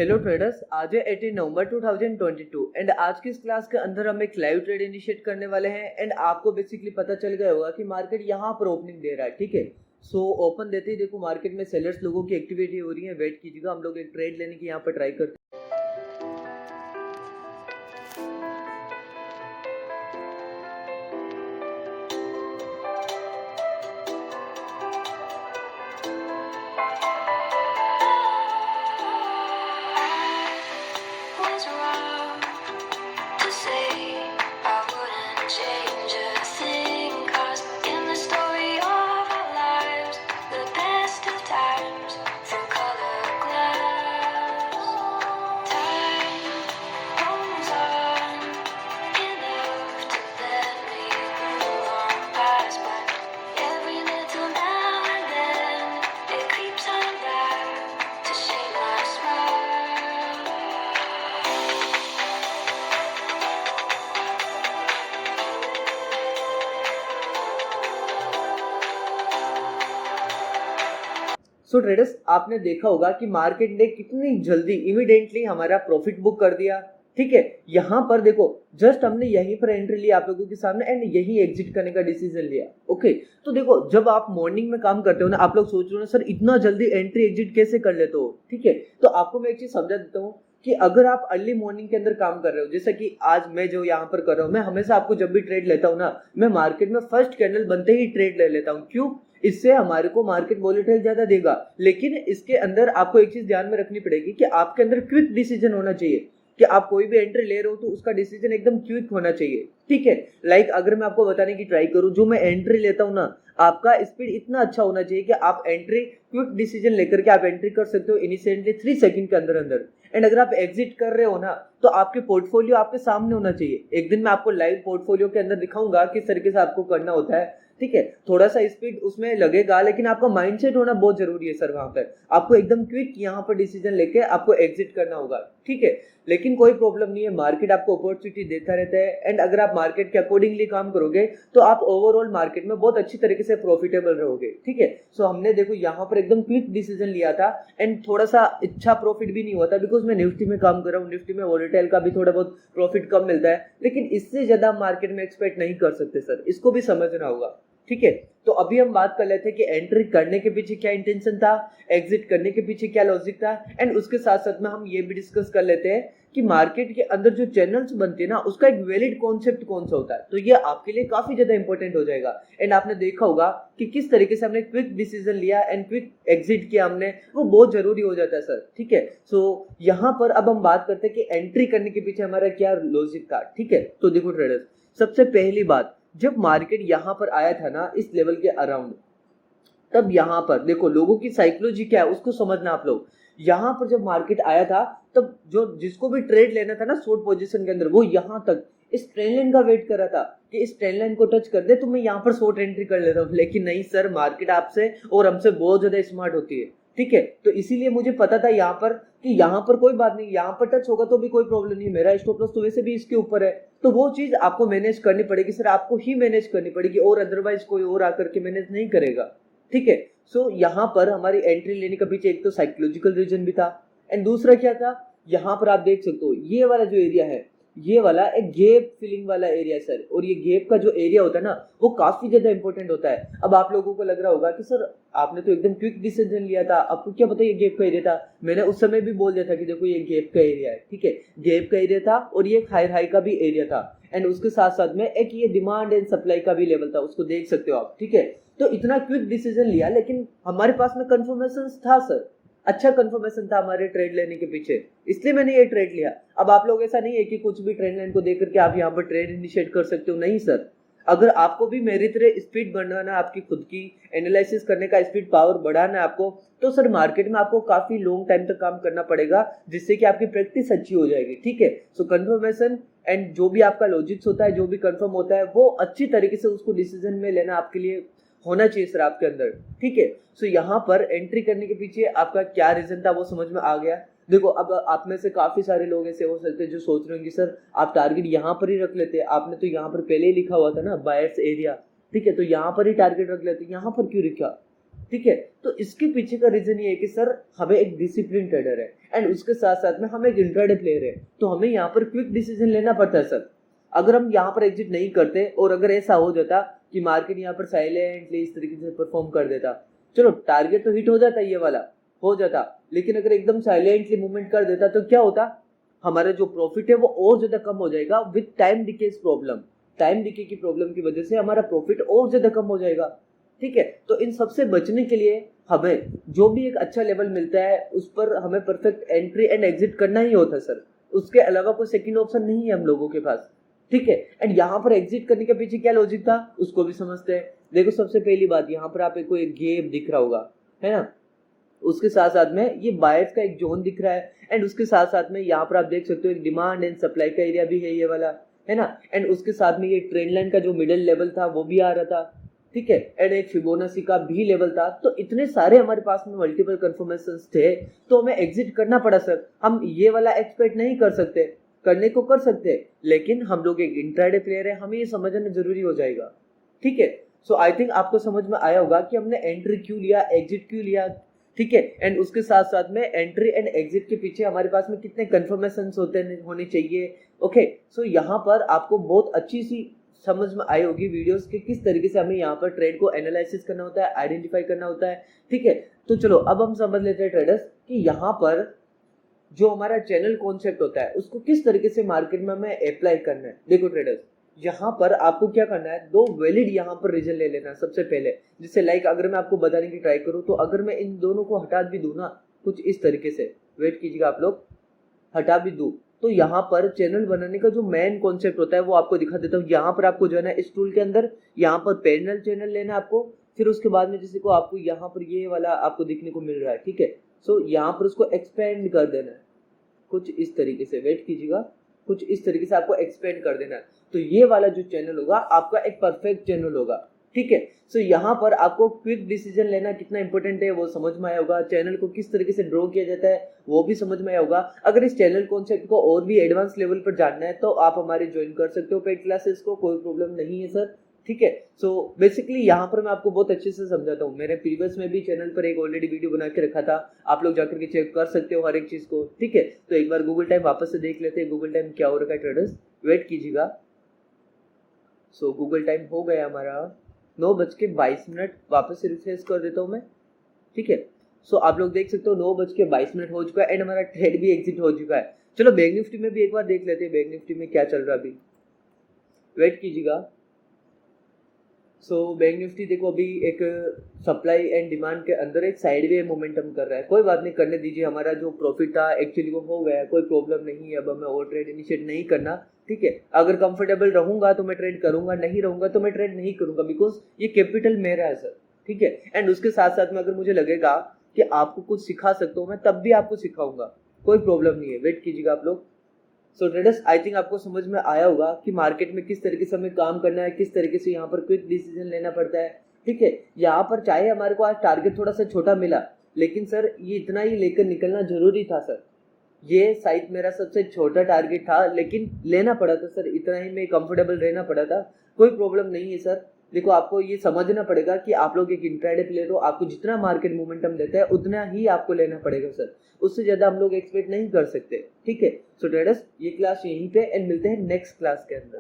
Hello traders, आज है 18 नवंबर 2022 and आज की इस क्लास के अंदर हम एक लाइव ट्रेड इनिशिएट करने वाले हैं। एंड आपको बेसिकली पता चल गया होगा कि मार्केट यहाँ पर ओपनिंग दे रहा है। ठीक है, सो ओपन देते ही देखो मार्केट में सेलर्स लोगों की एक्टिविटी हो रही है। वेट कीजिएगा, हम लोग एक ट्रेड लेने की यहाँ पर ट्राई करते हैं। Was wrong to say I wouldn't change a thing, 'cause in the story of our lives, the best of times through colored glass. Time goes on enough to let me move on past, but every little now and then it creeps on back to shake my smile. So traders, आपने देखा होगा कि market ने कितनी जल्दी immediately हमारा profit book कर दिया। ठीक है, यहाँ पर देखो जस्ट हमने यहीं पर एंट्री लिया आप लोगों के सामने एंड यही एग्जिट करने का डिसीजन लिया। ओके, तो देखो जब आप मॉर्निंग में काम करते हो ना, आप लोग सोच रहे हो ना सर इतना जल्दी एंट्री एग्जिट कैसे कर लेते हो। ठीक है, तो आपको मैं एक चीज समझा देता हूँ कि अगर आप अर्ली मॉर्निंग के अंदर काम कर रहे हो, जैसे कि आज मैं जो यहाँ पर कर रहा हूँ, मैं हमेशा आपको जब भी ट्रेड लेता हूँ ना, मैं मार्केट में फर्स्ट कैंडल बनते ही ट्रेड ले लेता हूँ। क्यों? इससे हमारे को मार्केट वॉलेटाइल ज्यादा देगा। लेकिन इसके अंदर आपको एक चीज ध्यान में रखनी पड़ेगी कि आपके अंदर क्विक डिसीजन होना चाहिए कि आप कोई भी एंट्री ले रहे हो तो उसका डिसीजन एकदम क्विक होना चाहिए। ठीक है, लाइक अगर मैं आपको बताने की ट्राई करूं, जो मैं एंट्री लेता हूं ना, आपका स्पीड इतना अच्छा होना चाहिए कि आप एंट्री क्विक डिसीजन लेकर के आप एंट्री कर सकते हो इनिशियली 3 सेकंड के अंदर अंदर। एंड अगर आप एग्जिट कर रहे हो ना, तो आपके पोर्टफोलियो आपके सामने होना चाहिए। एक दिन मैं आपको लाइव पोर्टफोलियो के अंदर दिखाऊंगा किस तरीके से आपको करना होता है। ठीक है, थोड़ा सा स्पीड उसमें लगेगा, लेकिन आपका माइंडसेट होना बहुत जरूरी है सर। वहां पर आपको एकदम क्विक यहाँ पर डिसीजन लेके आपको एग्जिट करना होगा। ठीक है, लेकिन कोई प्रॉब्लम नहीं है, मार्केट आपको अपॉर्चुनिटी देता रहता है। एंड अगर आप मार्केट के अकॉर्डिंगली काम करोगे तो आप ओवरऑल मार्केट में बहुत अच्छी तरीके से प्रॉफिटेबल रहोगे। ठीक है, सो हमने देखो यहाँ पर एकदम क्विक डिसीजन लिया था एंड थोड़ा सा अच्छा प्रॉफिट भी नहीं हुआ था, बिकॉज मैं निफ्टी में काम कर रहा हूँ। निफ्टी में वॉलेटाइल का भी थोड़ा बहुत प्रॉफिट कम मिलता है, लेकिन इससे ज्यादा मार्केट में एक्सपेक्ट नहीं कर सकते सर, इसको भी समझना होगा। ठीक है, तो अभी हम बात कर लेते हैं कि एंट्री करने के पीछे क्या इंटेंशन था, एग्जिट करने के पीछे क्या लॉजिक था। एंड उसके साथ साथ में हम ये भी डिस्कस कर लेते हैं कि मार्केट के अंदर जो चैनल्स बनते हैं ना, उसका एक वैलिड कॉन्सेप्ट कौन सा होता है। तो ये आपके लिए काफी ज्यादा इंपॉर्टेंट हो जाएगा। एंड आपने देखा होगा कि किस तरीके से हमने क्विक डिसीजन लिया एंड क्विक एग्जिट किया हमने, वो बहुत जरूरी हो जाता है सर। ठीक है, सो यहाँ पर अब हम बात करते हैं कि एंट्री करने के पीछे हमारा क्या लॉजिक था। ठीक है, तो देखो ट्रेडर्स, सबसे पहली बात, जब मार्केट यहाँ पर आया था ना इस लेवल के अराउंड, तब यहाँ पर देखो लोगों की साइकोलॉजी क्या है उसको समझना आप लोग। यहाँ पर जब मार्केट आया था तब जो जिसको भी ट्रेड लेना था ना शॉर्ट पोजीशन के अंदर, वो यहाँ तक इस ट्रेंड लाइन का वेट कर रहा था कि इस ट्रेंड लाइन को टच कर दे तो मैं यहाँ पर शॉर्ट एंट्री कर लेता हूँ। लेकिन नहीं सर, मार्केट आपसे और हमसे बहुत ज्यादा स्मार्ट होती है। ठीक है, तो इसीलिए मुझे पता था यहाँ पर कि यहाँ पर कोई बात नहीं, यहाँ पर टच होगा तो भी कोई प्रॉब्लम नहीं, मेरा स्टॉप लॉस तो वैसे भी इसके ऊपर है। तो वो चीज आपको मैनेज करनी पड़ेगी सर, आपको ही मैनेज करनी पड़ेगी, और अदरवाइज कोई और आकर के मैनेज नहीं करेगा। ठीक है, सो यहाँ पर हमारी एंट्री लेने के पीछे एक तो साइकोलॉजिकल रीजन भी था, एंड दूसरा क्या था, यहाँ पर आप देख सकते हो ये वाला जो एरिया है, ये वाला एक गैप फिलिंग वाला एरिया है सर। और ये गैप का जो एरिया होता है ना, वो काफी ज्यादा इंपॉर्टेंट होता है। अब आप लोगों को लग रहा होगा कि सर आपने तो एकदम क्विक डिसीजन लिया था, आपको क्या पता ये गैप का एरिया था। मैंने उस समय भी बोल दिया था कि देखो ये गैप का एरिया है। ठीक है, गैप का एरिया था और ये हायर हाई का भी एरिया था, एंड उसके साथ साथ में एक ये डिमांड एंड सप्लाई का भी लेवल था, उसको देख सकते हो आप। ठीक है, तो इतना क्विक डिसीजन लिया, लेकिन हमारे पास में कंफर्मेशन था सर, अच्छा कंफर्मेशन था हमारे ट्रेड लेने के पीछे, इसलिए मैंने ये ट्रेड लिया। अब आप लोग ऐसा नहीं है कि कुछ भी ट्रेड लाइन को देख करके आप यहाँ पर ट्रेड इनिशिएट कर सकते हो, नहीं सर। अगर आपको भी मेरी तरह स्पीड बढ़ाना, आपकी खुद की एनालिसिस करने का स्पीड पावर बढ़ाना है आपको, तो सर मार्केट में आपको काफी लॉन्ग टाइम तक काम करना पड़ेगा, जिससे कि आपकी प्रैक्टिस अच्छी हो जाएगी। ठीक है, सो कंफर्मेशन एंड जो भी आपका लॉजिक्स होता है, जो भी कंफर्म होता है, वो अच्छी तरीके से उसको डिसीजन में लेना आपके लिए होना चाहिए सर आपके अंदर। ठीक है, सो यहाँ पर एंट्री करने के पीछे आपका क्या रीजन था वो समझ में आ गया। देखो अब आप में से काफी सारे लोग ऐसे हो सकते हैं जो सोच रहे होंगे सर आप टारगेट यहाँ पर ही रख लेते, आपने तो यहाँ पर पहले ही लिखा हुआ था ना बायर्स एरिया। ठीक है, तो यहाँ पर ही टारगेट रख लेते, यहाँ पर क्यों लिखा। ठीक है। तो इसके पीछे का रीजन ये है कि सर हमें एक डिसिप्लिन ट्रेडर है एंड उसके साथ साथ में हम एक इंट्राडे प्लेयर है, तो हमें यहाँ पर क्विक डिसीजन लेना पड़ता है सर। अगर हम यहाँ पर एग्जिट नहीं करते और अगर ऐसा हो जाता कि मार्केट यहाँ पर साइलेंटली इस तरीके से परफॉर्म कर देता, चलो टारगेट तो हिट हो जाता, ये वाला हो जाता, लेकिन अगर एकदम साइलेंटली मूवमेंट कर देता तो क्या होता, हमारा जो प्रॉफिट है वो और ज्यादा कम हो जाएगा with time decay problem. Time decay की प्रॉब्लम की वजह से हमारा प्रॉफिट और ज्यादा कम हो जाएगा, ठीक है। तो इन सबसे बचने के लिए हमें जो भी एक अच्छा लेवल मिलता है उस पर हमें परफेक्ट एंट्री एंड एग्जिट करना ही होता है सर। उसके अलावा कोई सेकंड ऑप्शन नहीं है हम लोगों के पास, ठीक है। एंड यहाँ पर एग्जिट करने के पीछे क्या लॉजिक था उसको भी समझते हैं। देखो सबसे पहली बात, यहाँ पर आपको एक गैप दिख रहा होगा, है ना, उसके साथ साथ में ये बायर्स का एक जोन दिख रहा है एंड उसके साथ साथ में यहाँ पर आप देख सकते हो एक डिमांड एंड सप्लाई का एरिया भी है ये वाला, है ना। एंड उसके साथ में ये ट्रेंड लाइन का जो मिडिल लेवल था वो भी आ रहा था, ठीक है। एंड एक फिबोनाची का भी लेवल था। तो इतने सारे हमारे पास में मल्टीपल कंफर्मेशंस थे, तो हमें एग्जिट करना पड़ा सर। हम ये वाला एक्सपेक्ट नहीं कर सकते, करने को कर सकते, लेकिन हम लोग एक इंट्राडे प्लेयर है, हमें ये समझना जरूरी हो जाएगा, ठीक है। सो आई थिंक आपको समझ में आया होगा कि हमने एंट्री क्यों लिया, एग्जिट क्यों लिया, ठीक है। एंड उसके साथ साथ में एंट्री एंड एग्जिट के पीछे हमारे पास में कितने कंफर्मेशंस होने चाहिए, ओके। सो यहाँ पर आपको बहुत अच्छी सी समझ में आई होगी वीडियोस के किस तरीके से हमें यहाँ पर ट्रेड को एनालिसिस करना होता है, आइडेंटिफाई करना होता है, ठीक है। तो चलो अब हम समझ लेते हैं ट्रेडर्स कि यहाँ पर जो हमारा चैनल कॉन्सेप्ट होता है उसको किस तरीके से मार्केट में हमें अप्लाई करना है। देखो ट्रेडर्स, यहाँ पर आपको क्या करना है, दो वैलिड यहाँ पर रीजन ले लेना सबसे पहले। जिससे लाइक अगर मैं आपको बताने की ट्राई करूँ तो अगर मैं इन दोनों को हटा भी दूं ना कुछ इस तरीके से, वेट कीजिएगा आप लोग, हटा भी दूं तो यहाँ पर चैनल बनाने का जो मेन कॉन्सेप्ट होता है वो आपको दिखा देता हूँ। यहाँ पर आपको जो है ना इस टूल के अंदर यहाँ पर पैरेलल चैनल लेना है आपको, फिर उसके बाद में जैसे को आपको यहाँ पर ये वाला आपको दिखने को मिल रहा है, ठीक है। सो यहाँ पर उसको एक्सपेंड कर देना है कुछ इस तरीके से, वेट कीजिएगा, कुछ इस तरीके से आपको एक्सपेंड कर देना है। तो ये वाला जो चैनल होगा आपका एक परफेक्ट चैनल होगा, ठीक है। सो यहाँ पर आपको क्विक डिसीजन लेना कितना इंपॉर्टेंट है वो समझ में आया होगा, चैनल को किस तरीके से ड्रॉ किया जाता है वो भी समझ में आया होगा। अगर इस चैनल कॉन्सेप्ट को और भी एडवांस लेवल पर जानना है तो आप हमारे ज्वाइन कर सकते हो पेड क्लासेस को, कोई प्रॉब्लम नहीं है सर, ठीक है। सो बेसिकली यहाँ पर मैं आपको बहुत अच्छे से समझाता हूँ। मैंने प्रीवियस में भी चैनल पर एक ऑलरेडी वीडियो बना के रखा था, आप लोग जाकर के चेक कर सकते हो हर एक चीज को, ठीक है। तो एक बार गूगल टाइम वापस से देख लेते हैं, गूगल टाइम क्या हो रखा है ट्रेडर्स, वेट कीजिएगा। सो गूगल टाइम हो गया हमारा 9:22, वापस से रिफ्रेश कर देता हूँ मैं, ठीक है। सो आप लोग देख सकते हो 9:22 हो चुका है एंड हमारा ट्रेड भी एग्जिट हो चुका है। चलो बैंक निफ्टी में भी एक बार देख लेते हैं, बैंक निफ्टी में क्या चल रहा है अभी, वेट कीजिएगा। सो बैंक निफ्टी देखो अभी एक सप्लाई एंड डिमांड के अंदर एक साइडवे मोमेंटम कर रहा है, कोई बात नहीं, करने दीजिए। हमारा जो प्रॉफिट था एक्चुअली वो हो गया, कोई प्रॉब्लम नहीं है। अब हमें और ट्रेड इनिशिएट नहीं करना, ठीक है। अगर कंफर्टेबल रहूंगा तो मैं ट्रेड करूंगा, नहीं रहूंगा तो मैं ट्रेड नहीं करूंगा, बिकॉज ये कैपिटल मेरा है सर, ठीक है। एंड उसके साथ साथ में अगर मुझे लगेगा कि आपको कुछ सिखा सकता हूँ मैं तब भी आपको सिखाऊंगा, कोई प्रॉब्लम नहीं है, वेट कीजिएगा आप लोग। सो ट्रेडर्स आई थिंक आपको समझ में आया होगा कि मार्केट में किस तरीके से हमें काम करना है, किस तरीके से यहाँ पर क्विक डिसीजन लेना पड़ता है, ठीक है। यहाँ पर चाहे हमारे को आज टारगेट थोड़ा सा छोटा मिला, लेकिन सर ये इतना ही लेकर निकलना जरूरी था सर। ये शायद मेरा सबसे छोटा टारगेट था लेकिन लेना पड़ा था सर, इतना ही मैं कंफर्टेबल रहना पड़ा था, कोई प्रॉब्लम नहीं है सर। देखो आपको ये समझना पड़ेगा कि आप लोग एक इंट्राडे प्लेयर हो, आपको जितना मार्केट मोमेंटम देता है उतना ही आपको लेना पड़ेगा सर, उससे ज्यादा हम लोग एक्सपेक्ट नहीं कर सकते, ठीक है। सो ट्रेडर्स ये क्लास यहीं पे एंड मिलते हैं नेक्स्ट क्लास के अंदर।